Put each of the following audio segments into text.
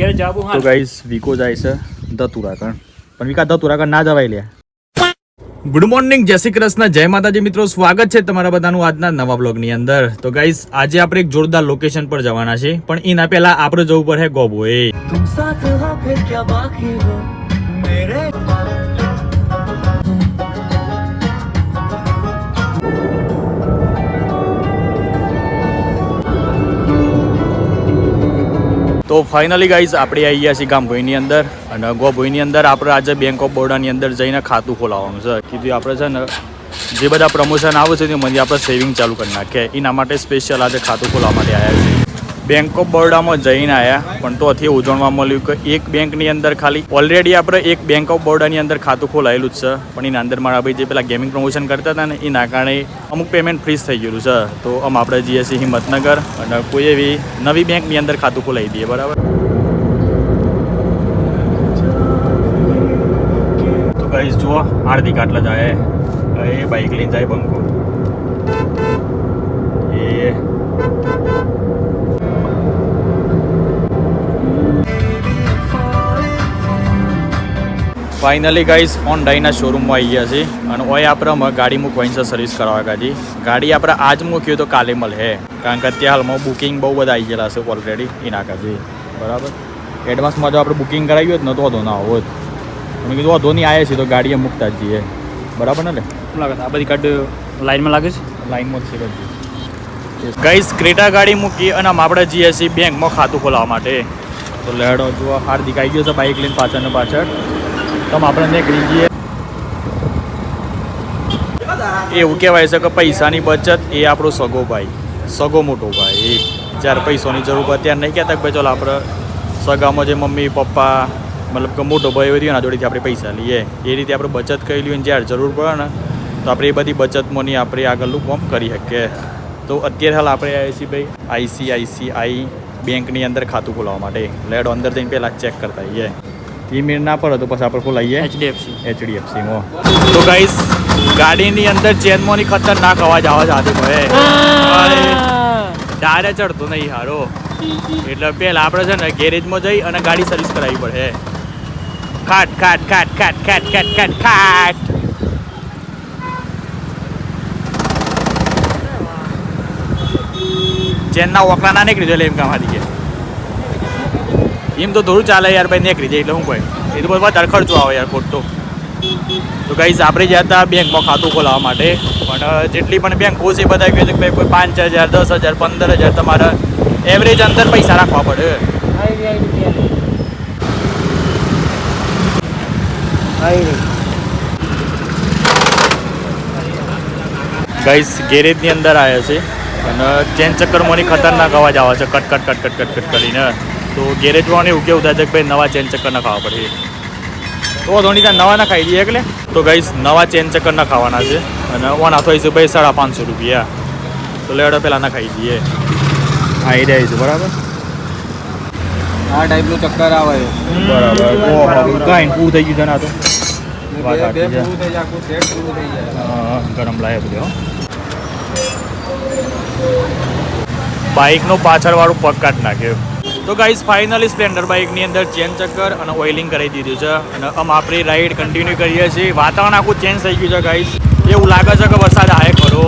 ઘેર જાબુ હા તો ગાઈસ વિકો જાય છે ધતુરાકણ પણ વિકા ધતુરાકણ ના જવાય લે. ગુડ મોર્નિંગ, જય શ્રી કૃષ્ણ, જય માતાજી મિત્રો, સ્વાગત છે તમારા બધાનું આજના નવા બ્લોગની અંદર. તો ગાઈસ આજે આપણે એક જોરદાર લોકેશન પર જવાના છે, પણ એના પહેલા આપણે જવું પડે ગોબોએ. तुम साथ हो फिर क्या बाकी हो मेरे તો ફાઇનલી ગાઈઝ આપણે આવી ગયા છીએ ગામભોઈની અંદર, અને ગોભોઈની અંદર આપણે આજે બેંક ઓફ બરોડાની અંદર જઈને ખાતું ખોલાવવાનું છે. કીધું આપણે છે ને જે બધા પ્રમોશન આવે છે તેમાંથી આપણે સેવિંગ ચાલુ કરી નાખીએ, એના માટે સ્પેશિયલ આજે ખાતું ખોલાવવા માટે આવ્યા છીએ. બેંક ઓફ બરોડામાં જઈને આવ્યા, પણ તો અથી ઉજવણવા મળ્યું કે એક બેંકની અંદર ખાલી ઓલરેડી આપણે એક બેંક ઓફ બરોડાની અંદર ખાતું ખોલાયેલું જ છે, પણ એના અંદર મારા ભાઈ જે પેલા ગેમિંગ પ્રમોશન કરતા હતા ને એના કારણે અમુક પેમેન્ટ ફ્રીઝ થઈ ગયેલું છે. તો આમ આપણે જઈએ છીએ હિંમતનગર અને કોઈ એવી નવી બેંકની અંદર ખાતું ખોલાવી દઈએ. બરાબર. તો ગાઈસ જુઓ હાર્દિક આટલા જાય એ બાઇક લઈને જાય બંકો એ ફાઇનલી ગાઈસ હોન્ડાઈના શોરૂમમાં આવી ગયા છે, અને ઓય આપણે ગાડી મૂકવાની છે સર્વિસ કરાવવા ગાડી. ગાડી આપણે આજ મૂક્યું તો કાલે મળે, કારણ કે અત્યારે હાલમાં બુકિંગ બહુ બધા આવી ગયેલા છે ઓલરેડી એના કાજે. બરાબર. એડવાન્સમાં જો આપણે બુકિંગ કરાવી હોત ને તો વધુ ના હોત. મેં કીધું વધુ નહીં આવ્યા છીએ તો ગાડીએ મૂકતા જ જઈએ. બરાબર ને? શું લાગે છે આ બધી કાર્ડ લાઈનમાં લાગે છે? લાઈનમાં જ છે ગાઈસ. ક્રેટા ગાડી મૂકી અને આપણે જઈએ છીએ બેંકમાં ખાતું ખોલાવવા માટે. તો લેડો જુઓ હાર્દિક આવી ગયો છે બાઇક લઈને પાછળ ને પાછળ. તો આપણે નીકળી જઈએ. એવું કહેવાય છે કે પૈસાની બચત એ આપણો સગો ભાઈ, સગો મોટો ભાઈ. જ્યારે પૈસાની જરૂર પડે ત્યારે નહીં કહેતા કે ભાઈ ચાલો આપણે સગામાં જે મમ્મી પપ્પા મતલબ કે મોટો ભાઈ હોય એના જોડેથી આપણે પૈસા લઈએ, એ રીતે આપણે બચત કરી લઈએ. જ્યારે જરૂર પડે ને તો આપણે એ બધી બચતમાંની આપણે આગળનું કામ કરી શકીએ. તો અત્યારે હાલ આપણે આવ્યા છીએ ભાઈ આઈસીઆઈસીઆઈ બેંકની અંદર ખાતું ખોલાવવા માટે. લેડો અંદર જઈને પહેલાં ચેક કરતા આવીએ. એ મેળ ના પડે તો પછી આપણે ખોલાવીએ એચડીએફસીમાં. તો ગાઈસ ગાડીની અંદર ચેનમાંની ખતરનાક અવાજ આવે છે આજે ભાઈ. ડારે ચડતો નહીં હારો, એટલે પહેલાં આપણે છે ને ગેરેજમાં જઈ અને ગાડી સર્વિસ કરાવવી પડે. ખાટ ખાટ ખાટ ખાટ ખાટ ખાટ ખાટ ખાટ. ચેનના ઓકલા ના નીકળી જાય એમ કામમાંથી કે એમ તો થોડું ચાલે યાર ભાઈ, નીકળી જાય એટલે શું કહે, એ તો બધું વધારે ખર્ચો આવે યાર ખોટો. તો ગાઈસ આપણે ગયા હતા બેંકમાં ખાતું ખોલાવવા માટે, પણ જેટલી પણ બેંકો છે બધા કહે છે કે ભાઈ કોઈ 5,000 10,000 15,000 તમારે એવરેજ અંદર પૈસા રાખવા પડે. ગાઈસ ગેરેજની અંદર આવ્યા છે અને ચેન ચક્કરમાંની ખતરનાક અવાજ આવે છે cut cut cut cut cut cut કરીને. તો ગેરેજવાળાને એવું કેવું થાય છે કે ભાઈ નવા ચેન ચક્કર ના ખાવા પડે, તો ધોની ત્યાં નવા ના ખાઈ દઈએ એટલે. તો ગાઈસ નવા ચેન ચક્કર ના ખાવાના છે અને ઓન હાથો છે ભાઈ 550 રૂપિયા. તો લેડો પહેલાં ના ખાઈ દઈએ. હા એ જાય છે બરાબર. આ ટાઈપનું ચક્કર આવે બરાબર. કાંઈ પૂરું થઈ ગયું છે ના તો ગરમ લાગે બધું. બાઇકનો પાછળવાળું પગ કાઢ નાખ્યો. તો ગાઈસ ફાઇનલી સ્પ્લેન્ડર બાઇકની અંદર ચેન ચક્કર અને ઓઇલિંગ કરાવી દીધું છે, અને આમ આપણી રાઈડ કન્ટિન્યુ કરીએ છીએ. વાતાવરણ આખું ચેન્જ થઈ ગયું છે ગાઈસ. એવું લાગે છે કે વરસાદ આવે ખરો.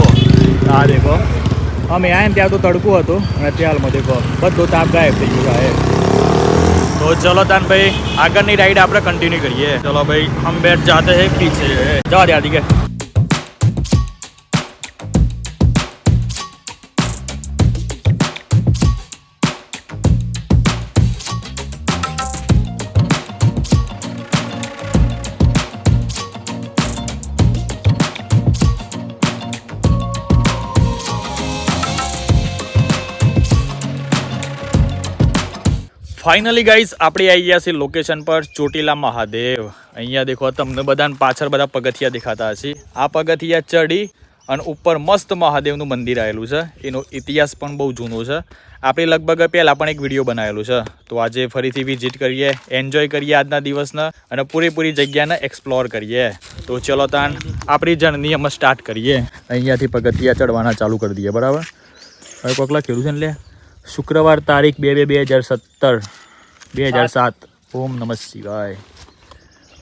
હા દેખો અમે આવ્યા ને ત્યાં તો તડકું હતું, અને ત્યારમાં દેખો બધું તાપ ગાયબ થઈ ગયું છે. તો ચલો તાન ભાઈ આગળની રાઈડ આપણે કન્ટિન્યુ કરીએ. ચલો ભાઈ હમ બેઠ જાતે હે પીછે. જવા દે આદિ કે ફાઇનલી ગાઈસ આપણે આવી ગયા છીએ લોકેશન પર ચોટીલા મહાદેવ. અહીંયા દેખો તમને બધાને પાછળ બધા પગથિયા દેખાતા હશે. આ પગથિયા ચડી અને ઉપર મસ્ત મહાદેવનું મંદિર આવેલું છે. એનો ઇતિહાસ પણ બહુ જૂનો છે. આપણે લગભગ પહેલાં પણ એક વિડીયો બનાવેલું છે. તો આજે ફરીથી વિઝિટ કરીએ, એન્જોય કરીએ આજના દિવસને અને પૂરેપૂરી જગ્યાને એક્સપ્લોર કરીએ. તો ચલો તાન આપણી જર્ની અમે સ્ટાર્ટ કરીએ. અહીંયાથી પગથિયા ચડવાના ચાલુ કરી દઈએ. બરાબર. હવે કોકલા ખેડું છે ને લે શુક્રવાર તારીખ 2/2/2017 2007 ઓમ નમઃ શિવાય.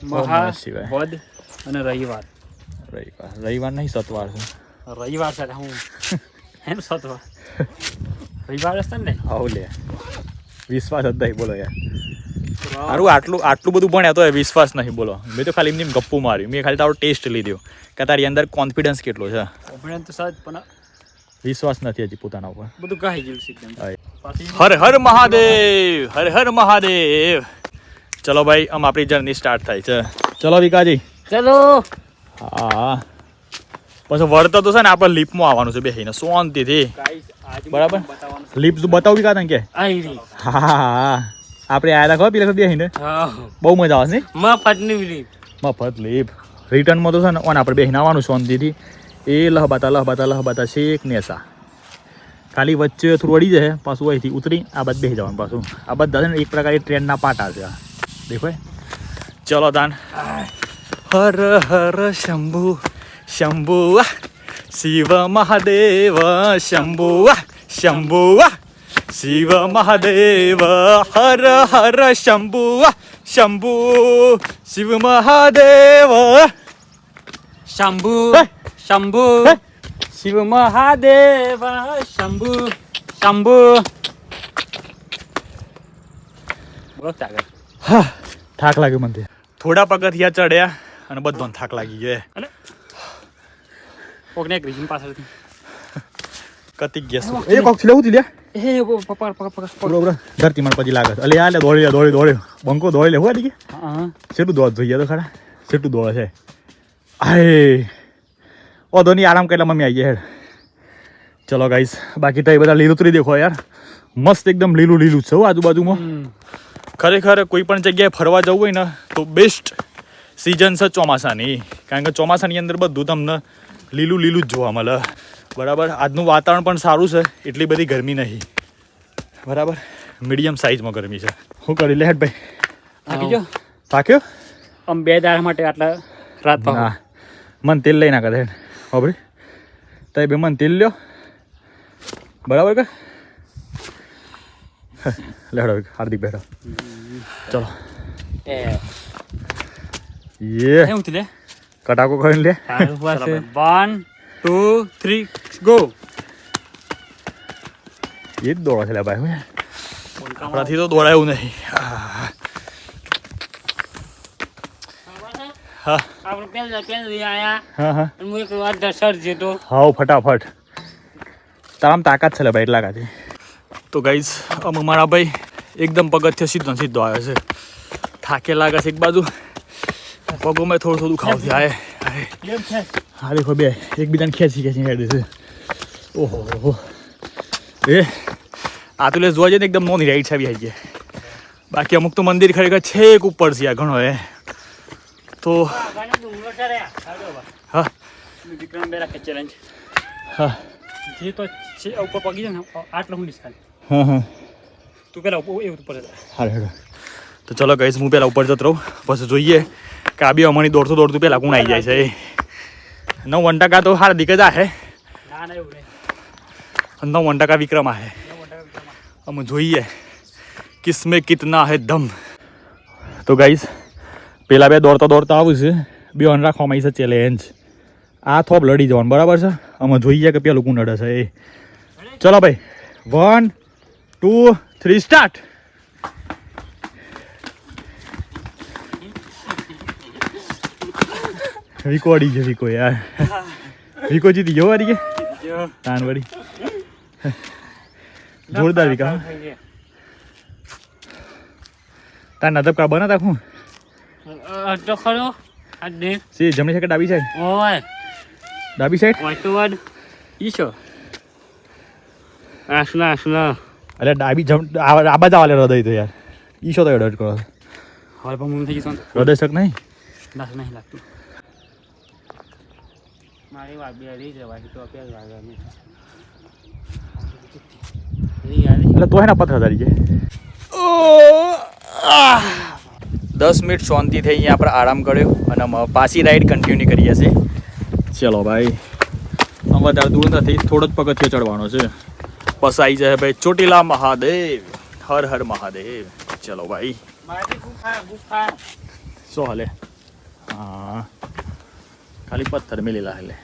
મહા શિવાય. વદ અને રવિવાર. રવિવાર નહીં સતવાર છે. રવિવાર છે હું એમ સતવાર રવિવાર હશે ને. આવું લે વિશ્વાસ જ નહીં બોલો યાર. સારું આટલું બધું ભણ્યા તો વિશ્વાસ નહીં બોલો. મેં તો ખાલી એમની ગપ્પુ માર્યું. મેં ખાલી તારો ટેસ્ટ લીધો કે તારી અંદર કોન્ફિડન્સ કેટલો છે. કોન્ફિડન્સ તો સાહેબ પણ વિશ્વાસ નથી હજી પોતાના ઉપર. બધું કહી ગયું છે એકદમ. પાછી હર હર મહાદેવ, હર હર મહાદેવ. ચલો ભાઈ આમ આપણી જર્ની સ્ટાર્ટ થાય છે. ચલો વિકાજી. ચલો. હા પછી વળતો તો છે ને આપણે લીપમાં આવવાનું છે બેસીને શાંતિથી. બરાબર લીપ બતાવું વિકા તને કે હા આપણે આયા હતા ખબર પેલા બેસીને બહુ મજા આવે છે. મફત લીપ રિટર્નમાં તો છે ને ઓન આપણે બેસીને આવવાનું શાંતિથી. એ લહબાતા શેક નેસા ખાલી વચ્ચે થોડું વળી જાય પાછું અહીંથી ઉતરી આ બાદ બેસી જવાનું પાછું. આ બધા છે ને એક પ્રકારે ટ્રેનના પાટા છે. દેખો ચલો તાન. હર હર શંભુ શંભુ શિવ મહાદેવ શંભુ શંભુ શિવ મહાદેવ હર હર શંભુ શંભુ શિવ મહાદેવ શંભુ શંભુ શિવ મહાદેવ શંભુ શંભુ. હા થાક લાગ્યો મને. થોડા પગથિયા ચડ્યા અને બધો થાક લાગી ગયો. કોકને ગ્રીન પાછળથી કતિક ગયા એ કોક લેવું લે એ પકડ બરોબર ધરતી મને પછી લાગે અલે આ લે દોડી બંકો દોડી લે હોય કે હા કેટલું દોડ જોઈએ તો ખરા કેટલું દોડે છે. આય ઓ ધોની આરામ કેટલા મમ્મી આવી ગયા હેડ. ચલો ગાઈસ બાકી તો એ બધા લીલુંતરી દેખો યાર મસ્ત એકદમ લીલું જ છે આજુબાજુમાં. ખરેખર કોઈ પણ જગ્યાએ ફરવા જવું હોય ને તો બેસ્ટ સિઝન છે ચોમાસાની. કારણ કે ચોમાસાની અંદર બધું તમને લીલું જ જોવા મળે. બરાબર આજનું વાતાવરણ પણ સારું છે. એટલી બધી ગરમી નહીં. બરાબર મીડિયમ સાઇઝમાં ગરમી છે. શું કરી લે હેડ ભાઈ થાકી ગયો થાક્યો આમ 2 દાડા માટે આટલા રાત પાવ હા મન તેલ લઈ નાખે હેડ બાબરી તઈ બે મન તેલ લ્યો બરાબર કે લેડો હાર્દિક બેઠો ચલો યે હું લે કટાકો કરીને લે 1 2 3 ગો. એ જ દોડો છે લે ભાઈ આપણાથી તો દોડાયું નહીં. હા આપણે પેલા આયા હા હા અને હું એક વાર દસર જેતો હાવ ફટાફટ તારામ તાકાત છે લે ભાઈ એટલા કાથી. તો ગાઈઝ અમે મારા ભાઈ એકદમ પગથિયે સીધો આવ્યો છે. થાકે લાગે છે એક બાજુ પગોમાં થોડું ખાવ છે. હા દેખો બે એકબીજાને ખેંચી હેડે છે. ઓહો એ આ તો લે જોવા જઈએ ને એકદમ નોની રાઈડ છે આવી જાય. બાકી અમુક તો મંદિર ખરેખર છેક ઉપર છે આ ઘણો એ તો હા વિક્રમ બેરા કે ચેલેન્જ હા જે તો છે ઉપર પગી જાય ને આટલો હું ડિસ્કાઉન્ટ હા હા તું પેલા ઉપર હા હેડો. તો ચલો ગાઈઝ હું પહેલાં ઉપર જતો રહું પછી જોઈએ કે આ બી અમારી દોડતું પહેલાં કોણ આવી જાય છે. 9% તો હાર્દિક જ आहे ના એવું નહીં 9% વિક્રમ आहे. અમે જોઈએ કિસમે કિતના હે દમ. તો ગાઈઝ પેલા બે દોડતા આવું છે બે અન રાખવામાં આવી છે ચેલેન્જ. આ થોપ લડી જવાનું બરાબર છે. અમે જોઈએ કે પેલું કોણ લડે છે એ. ચલો ભાઈ 1 2 3 સ્ટાર્ટ. વિકો અડી ગયો વિકો યાર વિકો જીતી ગયો અડી ગયા તાન વળી જોરદાર વિકા તાર નદબ કા બના તાખું તો ખરો આ દે સી જમણી સાઈડ ડાબી સાઈડ ઓય ડાબી સાઈડ વાટવડ ઈશો આસના અરે ડાબી આબા જ વાલે હૃદય તો યાર ઈશો તો એડટ કરો હવે પણ મને થઈ ગયું હૃદય શક નહીં દાસ નહીં લાગતું મારી વાત બે રહી જવાય તો અપેલ લાગવાની એટલે તો એના પથરા ધરી જાય. 10 મિનિટ શાંતિથી અહીંયા આપણે આરામ કર્યો અને પાછી રાઈડ કન્ટિન્યુ કરીએ છીએ. ચલો ભાઈ અમે વધારે દૂર નથી થોડો જ પગથિયો ચડવાનો છે. બસ આવી જાય ભાઈ ચોટીલા મહાદેવ. હર હર મહાદેવ. ચલો ભાઈ શું હાલે હા ખાલી પથ્થર મેલેલા એટલે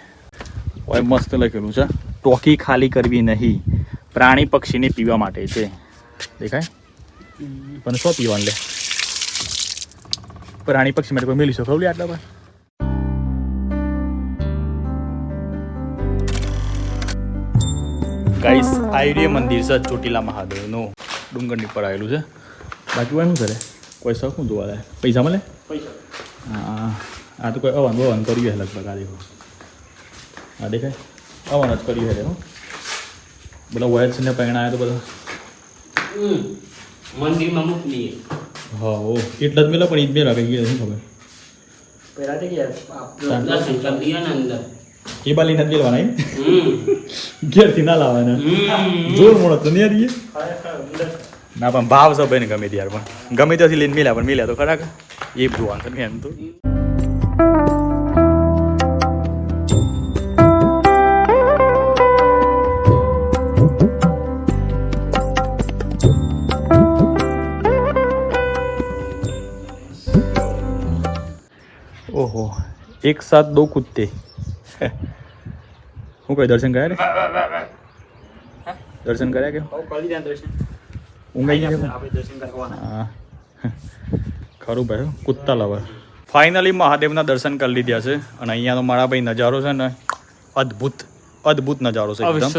ઓય મસ્ત લખેલું છે ટોકી ખાલી કરવી નહીં પ્રાણી પક્ષીને પીવા માટે છે દેખાય પણ શું પીવાનું લે પ્રાણી પક્ષી માટે કોઈ મેલી શકો લે આટલા પર ગાઈસ આયુર્ય મંદિર છે ચોટીલા મહાદેવનું ડુંગરની પર આવેલું છે બાકી શું કરે કોઈ શક શું જોવા લાય પૈસા મળે હા આ તો કોઈ અવન કર્યું છે લગભગ આ દેખો હા દેખાય અવન જ કર્યું છે બધા વયસ ને પૈણા આવ્યા તો બધા મંદિરમાં મોકલી હા ઓ એટલા જ મેલા પણ ઈદ મેલા કઈ શું ખબર પહેલા દર્શન કરી દીયા ને અંદર એ બાલી નથી મેળવાના ઘેરથી ના લાવવાના જોર મોડો તો નહીં રહીએ ના પણ ભાવ સબ ને ગમે ત્યારે પણ ગમે ત્યાંથી લઈને મેલ્યા પણ મેલ્યા તો ખરા એ જોવાનું છે એમ તો ઓહો એક સાથ દો કુત્તે હું કોઈ દર્શન કર્યા રે દર્શન કર્યા કે ઊંઘ આવી ગયા હા ખરું ભાઈ કુત્તા લવર ફાઇનલી મહાદેવના દર્શન કરી લીધા છે અને અહીંયાનો મારા ભાઈ નજારો છે ને અદ્ભુત નજારો છે એકદમ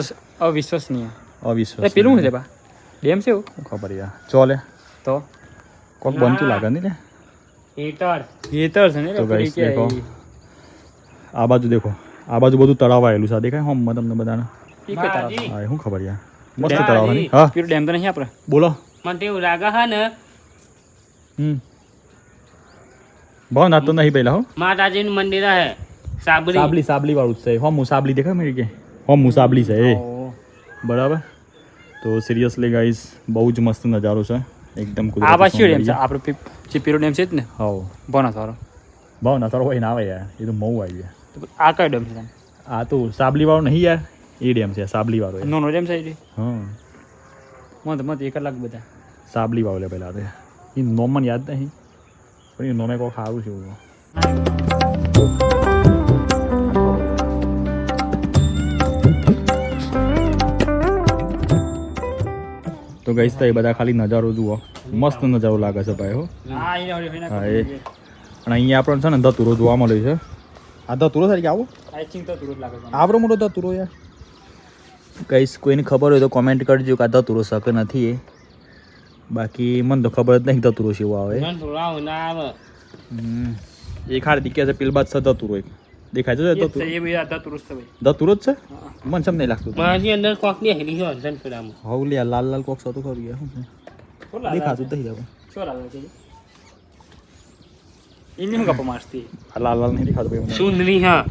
અવિશ્વસનીય અવિશ્વાસ પેલું છે બા ડેમ છે ખબર યાર ચોલે તો કોક બનતું લાગે ને લે હેતર છે ને તો ગાઈસ દેખો આ બાજુ દેખો આ બાજુ બધું તળાવ આવેલું છે દેખાય હોમ તમને બધાને હા શું ખબર યાર મસ્ત તળાવ છે હા પેલું ડેમ તો નહીં આપણે બોલો મને એવું લાગે હા ને ભાવનાથ તો નહીં પહેલા હો માતાજીનું મંદિર હે સાબલી વાળું જ છે હોમ સાબલી દેખાય મેરી કે હોમ સાબલી છે એ બરાબર તો સિરિયસલી ગાઈસ બહુ જ મસ્ત નજારો છે એકદમ આ બાજુ ડેમ છે આપણે જે પીરો ડેમ છે જ ને હા ભાવનાથ વાળો હોય ને આવે યાર એ તો મઉ આવી ગયા આ કયો ડેમ છે આ તો સાબલી વાળો નહીં યાર એ ડેમ છે સાબલી વાળો નો ડેમ છે હા મત 1 કલાક બધા સાબલી વાળો પહેલા તો એ નોમ મને યાદ નહીં પણ એ નોમે કોઈ સારું છે તો ગઈશ તો એ બધા ખાલી નજારો જુઓ મસ્ત નજારો લાગે છે ભાઈ હો હા એ અને અહીંયા આપણને છે ને ધતુરો જોવા મળે છે આ ધતુરો તરીકે આવો આવડો મોટો ધતુરો યાર કઈશ કોઈને ખબર હોય તો કોમેન્ટ કરજો કે આ ધતુરો શકે નથી એ બાકી મને તો ખબર જ નહીં ધતુરો છે એવો આવે એ ખાડી કે છે પેલ બાદ છે ધતુરો એક દેખાય છે ધતુરો જ છે મને સમ નહીં લાગતું હવ લ્યા લાલ લાલ કોક સતું ખરું યાર દેખાતું જ નહીં લાલ લાલ નહીં દેખાતું સુંદરી હા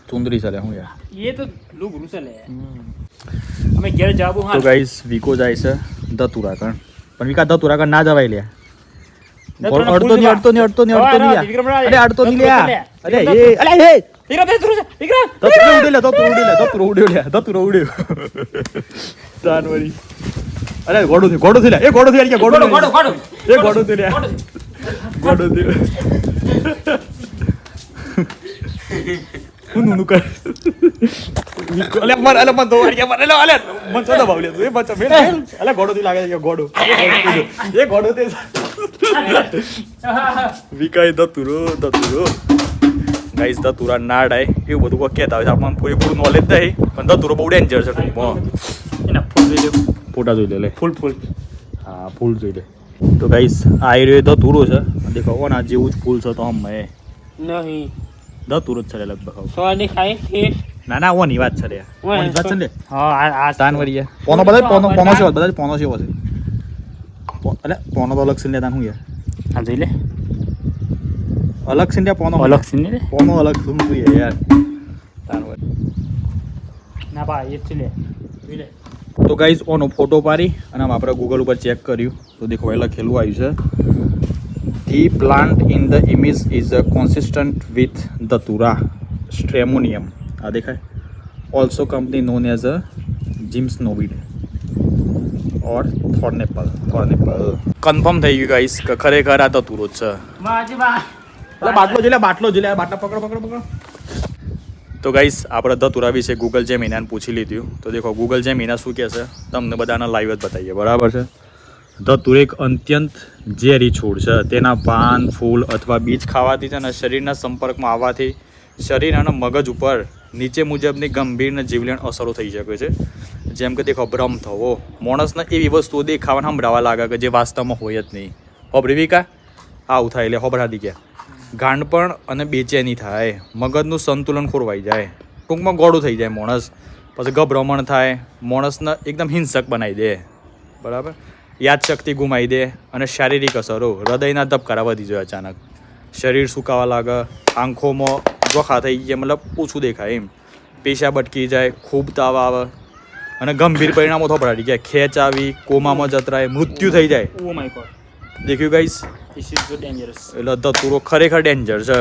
ચુંદરી ચાલે હું યાર ये तो लोग रुसल है हमें ઘેર જાવું તો ગાઈસ વીકો જાય છે ધતુરા કણ પણ વિકા ધતુરા કણ ના જવાય લ્યા અડતો નહીં અરે અડતો નહીં લ્યા અરે એ અલે એ ધતુરો ઉડે જાનવરી અરે ગોડો થી લ્યા એ ગોડો થી લ્યા ગોડો થી લ્યા ગોડો થી નું કર અલે મન તો વાડી અલે મન તો દબાવલે તું એ બચ્ચા મેં અલે ગોડો થી લાગે કે ગોડો એ ગોડો તે વિકાય ધતુરો ગાઈસ ધતુરા ના ડાય એવું બધું કોઈ કહેતા હોય આપણને પૂરેપૂરું નોલેજ નહીં પણ ધતુરો બહુ ડેન્જર છે એના ફૂલ જોઈ લે ફોટા જોઈ લે ફૂલ હા ફૂલ જોઈ લે તો ગાઈસ આ એરિયો ધતુરો છે દેખો ઓના જેવું જ ફૂલ છે તો હમ નહીં ધતુરો જ છે લગભગ તો દેખાય છે ના ઓની વાત છે રે ઓની વાત છે ને હા આ તાનવરી પોનો બધા પોનો છે બધા પોનો છે અલે પોનો તો અલગ સિંધ્યા તાન હું યાર હા જોઈ લે અલગ સિંધ્યા પોનો અલગ સિંધ્યા પોનો અલગ શું યાર તાનવરી ના બા એ છે લે જોઈ લે તો ગાઈઝ ઓનો ફોટો પાડી અને આપણે ગૂગલ ઉપર ચેક કર્યું તો દેખો એ લખેલું આવ્યું છે The plant in the image is consistent with Datura stramonium. આ દેખાય also commonly known as a jimsonweed or thornapple confirm થઈ ગયું ગાઈસ કે ખરેખર આ ધતુરો જ છે. બાજી બા એટલે બાટલો જોઈ લે બાટલો પકડો. તો ગાઈસ આપણે ધતુરા વિશે ગૂગલ જેમિનાને પૂછી લીધું. તો દેખો ગૂગલ જેમિના શું કહે છે તમને બધાના લાઈવ જ બતાવીએ. બરાબર છે. ધતુર એક અત્યંત ઝેરી છોડ છે. તેના પાન ફૂલ અથવા બીજ ખાવાથી છે અને શરીરના સંપર્કમાં આવવાથી શરીર અને મગજ ઉપર નીચે મુજબની ગંભીર અને જીવલેણ અસરો થઈ શકે છે. જેમ કે દેખો ભ્રમ થવો, માણસને એવી વસ્તુઓ દેખાવાને સંભળાવા લાગે કે જે વાસ્તવમાં હોય જ નહીં. હોબ્રિવિકા આવું થાય એટલે હોબરાદી ગયા. ગાંડપણ અને બેચેની થાય, મગજનું સંતુલન ખોરવાઈ જાય, ટૂંકમાં ગોળું થઈ જાય માણસ, પછી ગભરામણ થાય, માણસને એકદમ હિંસક બનાવી દે. બરાબર. યાદશક્તિ ગુમાવી દે અને શારીરિક અસરો હૃદયના ધબકારા વધી જાય અચાનક, શરીર સુકાવા લાગે, આંખોમાં જોખા થઈ જાય, મતલબ ઓછું દેખાય એમ, પેશાબ અટકી જાય, ખૂબ તાવ આવે અને ગંભીર પરિણામો થોપડાડી જાય, ખેંચ આવી, કોમામાં જતરાય, મૃત્યુ થઈ જાય. ઓ માય ગોડ, દેખ્યું guys? This is so dangerous. એટલે ધતુરો ખરેખર ડેન્જર છે.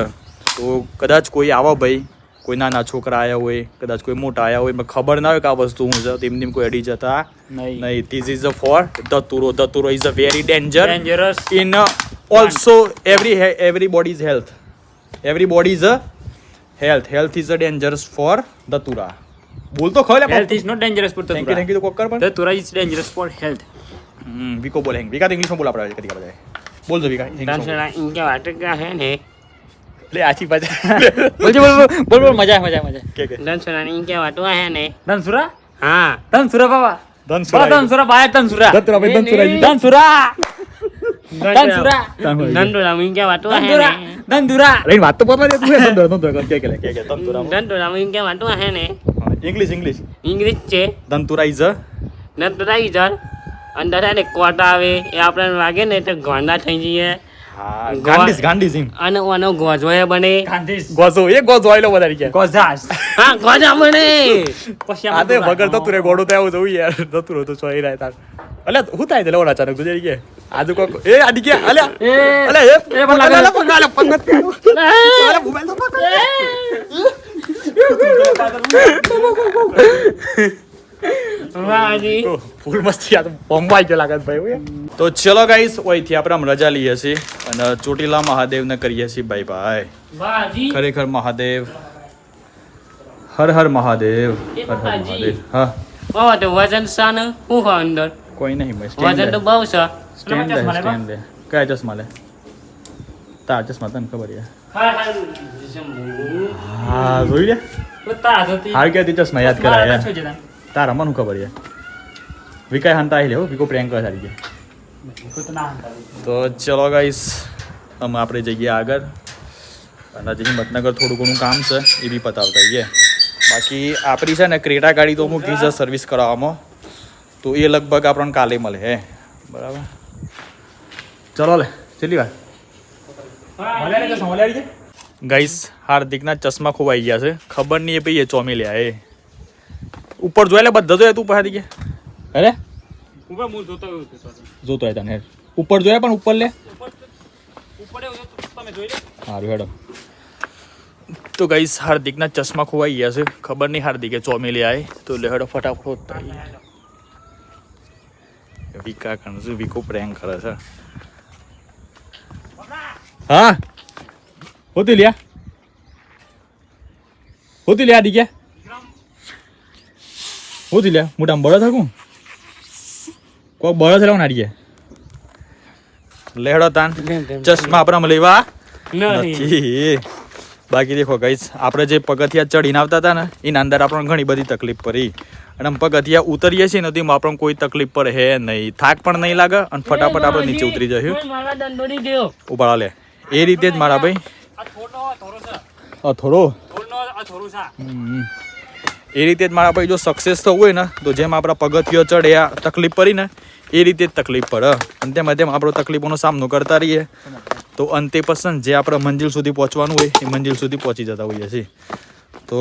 તો કદાચ કોઈ આવો ભાઈ, કોઈ નાના છોકરા આવ્યા હોય, કદાચ કોઈ મોટા આવ્યા હોય, ખબર ના હોય કે આ વસ્તુ શું છે, તેમ કોઈ અડી જતા નહીં. ધીસ ઇઝ ફોર ધતુરો. ધતુરો is a very dangerous in also every body's health. Every body's a health is a dangerous for ધતુરા. બોલ તો ખબર Health is not dangerous for thank you તો કોક કર પણ ધતુરા is dangerous for health. વિકો બોલે વિકા ઇંગ્લિશમાં બોલા આપણે કરી બધા બોલ દો વિકા ધનસુરા ઇનકે વાટ કા હે ને લે આછી પાછા બોલ મજા કે ધનસુરા ઇનકે વાટ હે ને ધનસુરા હા ધનસુરા બાબા ધનસુરા ધનસુરા બાય ધનસુરા ધતુરા ભાઈ ધનસુરા ધનસુરા ઇનકે વાટ હે ને ધનસુરા રેન વાત તો બોલવા દે તું ધંધુરા કે ધનસુરા ઇનકે વાટ હે ને ઇંગ્લિશ છે ધનતુરા ઇઝ ધનસુરા ઇઝર અંદર ને કોટ આવે એ આપણને વાગે ને એટલે ગોંડા થઈ જઈએ. હા ગાંડીઝમ અને ઓનો ગોજોય બને ગોજો આયલો વધારી ગયા ગોજાસ હા ગોજા બને પછી આ દે વગર તો તુરે ગોડો તો આવું જવું યાર ધતુરો તો સોઈ રહ્યા તાર અલે હું થાય એટલે ઓલા અચાનક ગુજરી ગયા આજુ કોક એ આડી ગયા અલે એ પણ લાગે પંગત મોબાઈલ તો ફૂલ મસ્તી આ તો બોમ્બાઈ ગયો લાગત ભાઈ. તો ચલો ગાઈસ ઓયથી આપણે આમ રજા લઈએ છીએ અને ચોટીલા મહાદેવને કરીએ છીએ બાય. ખરેખર મહાદેવ, હર હર મહાદેવ, હર હર મહાદેવ. હા તો વજન સાને હું હા અંદર કોઈ નહીં વજન તો બહુ છે. સ્ટેન્ડ લે કયા ચશ્મા લે તાર ચશ્મા તને ખબર છે? હા જોઈ લે હાર ક્યાંથી ચશ્મા યાદ કરાય તારા મને ખબર છે વિકાય હંતા આવી લે વિકો પ્રેન્ક કરે સારી ગયા. તો ચલો ગાઈસ અમે આપણે જઈએ આગળ અને હજી હિંમતનગર થોડું ઘણું કામ છે એ બી પતાવતા આવીએ. બાકી આપણી છે ને ક્રેટા ગાડી તો મૂકી છે સર્વિસ કરાવવામાં, તો એ લગભગ આપણને કાલે મળે હે. બરાબર ચલો લે ચલી વાર ગાઈસ હાર્દિકના ચશ્મા ખોવાઈ ગયા છે. ખબર નહીં એ ભાઈ એ ચોમી લ્યા એ ઉપર જોઈ લે બધા જોયા તું પહાડી ગયા અરે જોતો તને ઉપર જોયા પણ ઉપર લે સારું હેડો. તો ગાઈસ હાર્દિકના ચશ્મા ખોવાઈ ગયા છે. ખબર નહીં હાર્દિકે ચોમી લે આય તો લે હેડો ફટાફટ વિકા કણ વિકો પ્રેન્ક કરે છે. હા હોતી લ્યા દી ગયા હોતી લ્યા મોટા બળો થાકું કોઈ બળો થયો ના ડીએ લેડો તાન ચશ્મા આપણા લેવા નથી. બાકી દેખો ગાઈસ આપણે જે પગથિયા ચડીને આવતા હતા ને એના અંદર આપણને ઘણી બધી તકલીફ પડી અને આમ પગથિયા ઉતરીએ છીએ ને તેમાં આપણને કોઈ તકલીફ પડે હે નહીં, થાક પણ નહીં લાગે અને ફટાફટ આપણે નીચે ઉતરી જશું. ઉભા લે એ રીતે જ મારા ભાઈ થોડો એ રીતે જ મારા ભાઈ જો સક્સેસ થવું હોય ને તો જેમ આપણા પગથિયો ચડ્યા તકલીફ પડી ને એ રીતે જ તકલીફ પડે અને તેમ આપણો તકલીફોનો સામનો કરતા રહીએ તો અંતે પસંદ જે આપણે મંજિલ સુધી પહોંચવાનું હોય એ મંજિલ સુધી પહોંચી જતા હોઈએ છીએ. તો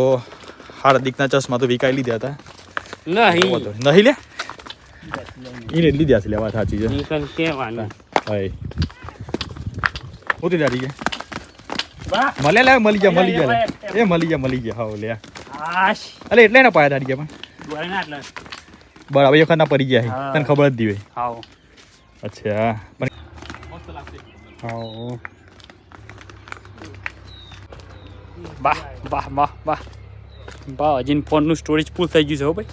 હાર્દિકના ચશ્મા તો વિકાઈ લીધા હતા નહીં લે એને લીધા છે લેવા સાચી છે ભાઈ ઉતરી જાડી ગયા મળી ગયા હા લે અલે એટલે ને પાયા દાડી ગયા પણ બરાબર એ વખત ના પડી ગયા છે હા. તને ખબર જ દીવે હાવ અચ્છા પણ હાવ વાહ વાહ વાહ વાહ વાહ હજી ફોનનું સ્ટોરેજ ફૂલ થઈ ગયું છે હો ભાઈ.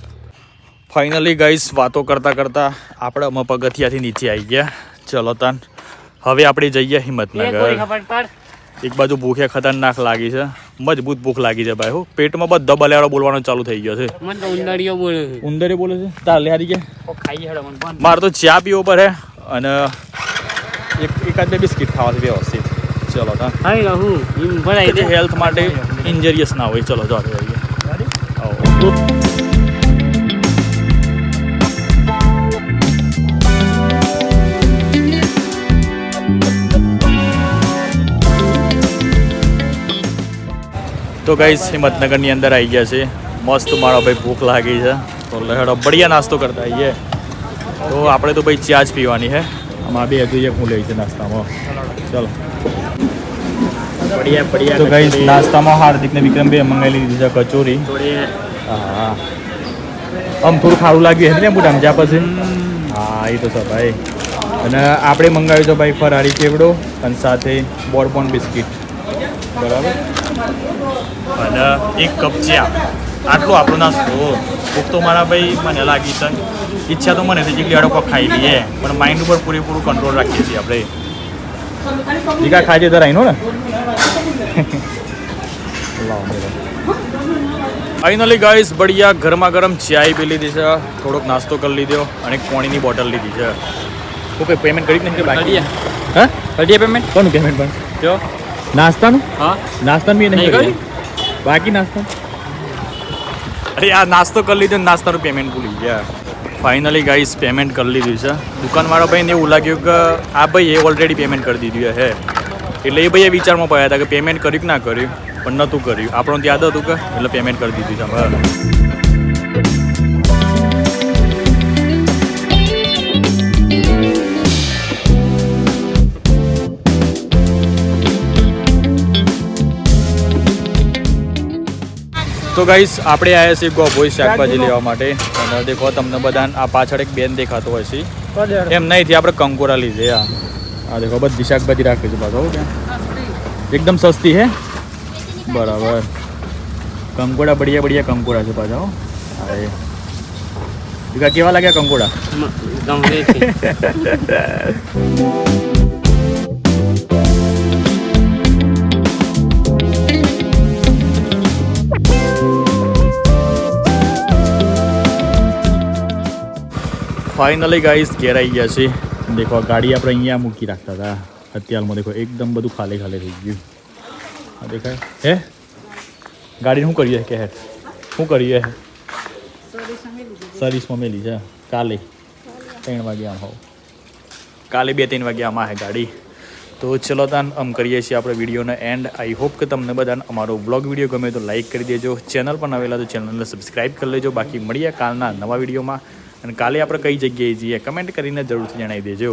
ફાઇનલી ગાઈસ વાતો કરતા કરતા આપણે અમે પગથિયાથી નીચે આવી ગયા. ચલો તાન હવે આપણે જઈએ એ કોઈ હિંમતનગર. ખબર પડ એક બાજુ ભૂખે ખતરનાક લાગી છે, મજબૂત ભૂખ લાગી છે ભાઈ. હું પેટમાં બધો બલેડો બોલવાનો ચાલુ થઈ ગયો છે. મને તો ઉંદરીઓ બોલે છે. ઉંદરે બોલે છે તાર લે હારી ગયા. ખાઈ હેડો મને બંધ. મારે તો ચા પીવો પડે અને એકાદ બે બિસ્કિટ ખાવા છે વ્યવસ્થિત. ચલો તાન હાઈ રહું એમ ભરાઈ દે. હેલ્થ માટે ઇન્જરિયસ ના હોય. ચલો જો આવીએ. આવો. તો ગાઈસ હિંમતનગરની અંદર આવી ગયા છે. મસ્ત મારો ભાઈ ભૂખ લાગી છે તો લહેડો બઢિયા નાસ્તો કરતા આવીએ. તો આપણે તો ભાઈ ચા જ પીવાની છે. આમાં બે હજુ એક હું લઈ છે નાસ્તામાં. ચલો બઢિયા બઢિયા તો ગાઈસ નાસ્તામાં હાર્દિક ને વિક્રમ બે મંગાવી લીધી છે કચોરી. થોડી હા આમ થોડું ખારું લાગ્યું છે ને મોટા મજા પછી. હા એ તો છે ભાઈ. અને આપણે મંગાવ્યું છે ભાઈ ફરારી ચેવડો અને સાથે બોર્બોન બિસ્કિટ. બરાબર અને એક કપ ચા. આટલો આપણો નાસ્તો. ભૂખ તો મારા ભાઈ મને લાગી છે. ઈચ્છા તો મને છે જેટલી અડકો ખાઈ લઈએ પણ માઇન્ડ ઉપર પૂરેપૂરું કંટ્રોલ રાખીએ છીએ આપણે. દીકા ખાઈ જતા રહીનો ને. ફાઇનલી ગાઈસ બઢિયા ગરમા ગરમ ચાય પી લીધી છે, થોડોક નાસ્તો કરી લીધો અને એક પાણીની બોટલ લીધી છે. ઓકે પેમેન્ટ કરી જ નહીં કે બાકી? હા હળદિયા પેમેન્ટ કોનું પેમેન્ટ પણ જો નાસ્તાનું? હા નાસ્તાનું બી નહીં નહીં કર્યું બાકી નાસ્તા. અરે આ નાસ્તો કરી લીધો ને નાસ્તાનું પેમેન્ટ ભૂલી ગયા. ફાઇનલી ગાઈસ પેમેન્ટ કરી લીધું છે. દુકાનવાળા ભાઈને એવું લાગ્યું કે આ ભાઈ એ ઓલરેડી પેમેન્ટ કરી દીધું હે એટલે એ ભાઈ વિચારમાં પડ્યા હતા કે પેમેન્ટ કર્યું કે ના કર્યું પણ નહોતું કર્યું. આપણને યાદ હતું કે એટલે પેમેન્ટ કરી દીધું છે હવે. તો ગાઈસ આપણે આવ્યા છીએ ગોભોઈ શાકભાજી લેવા માટે અને દેખો તમને બધા આ પાછળ એક બેન દેખાતો હોય છે એમ નહીંથી આપણે કંકોરા લીધે. આ દેખો બધી શાકભાજી રાખી છે પાછો એકદમ સસ્તી હે. બરાબર કંકોડા બઢિયા બઢિયા કંકોડા છે પાછા. અરે દીકા કેવા લાગ્યા કંકોડા? ગમે છે. ફાઇનલી ગાઈસ ઘેર આવી ગયા છે. દેખો ગાડી આપણે અહીંયા મૂકી રાખતા હતા અત્યારમાં દેખો એકદમ બધું ખાલી ખાલી થઈ ગયું. આ દેખાય હે ગાડીને શું કરીએ કે હે શું કરીએ હે સર્વિસમાં મેલી છે. કાલે 3 વાગે આમ હોવ કાલે 2-3 વાગે આમાં હે ગાડી. તો ચલો તાન આમ કરીએ છીએ આપણે વિડીયોનો એન્ડ. આઈ હોપ કે તમને બધાને અમારો બ્લોગ વિડીયો ગમે તો લાઈક કરી દેજો. ચેનલ પર નવેલા તો ચેનલને સબસ્ક્રાઈબ કરી લેજો. બાકી મળીએ કાલના નવા વિડીયોમાં અને કાલે આપણે કઈ જગ્યાએ જઈએ કમેન્ટ કરીને જરૂરથી જણાવી દેજો.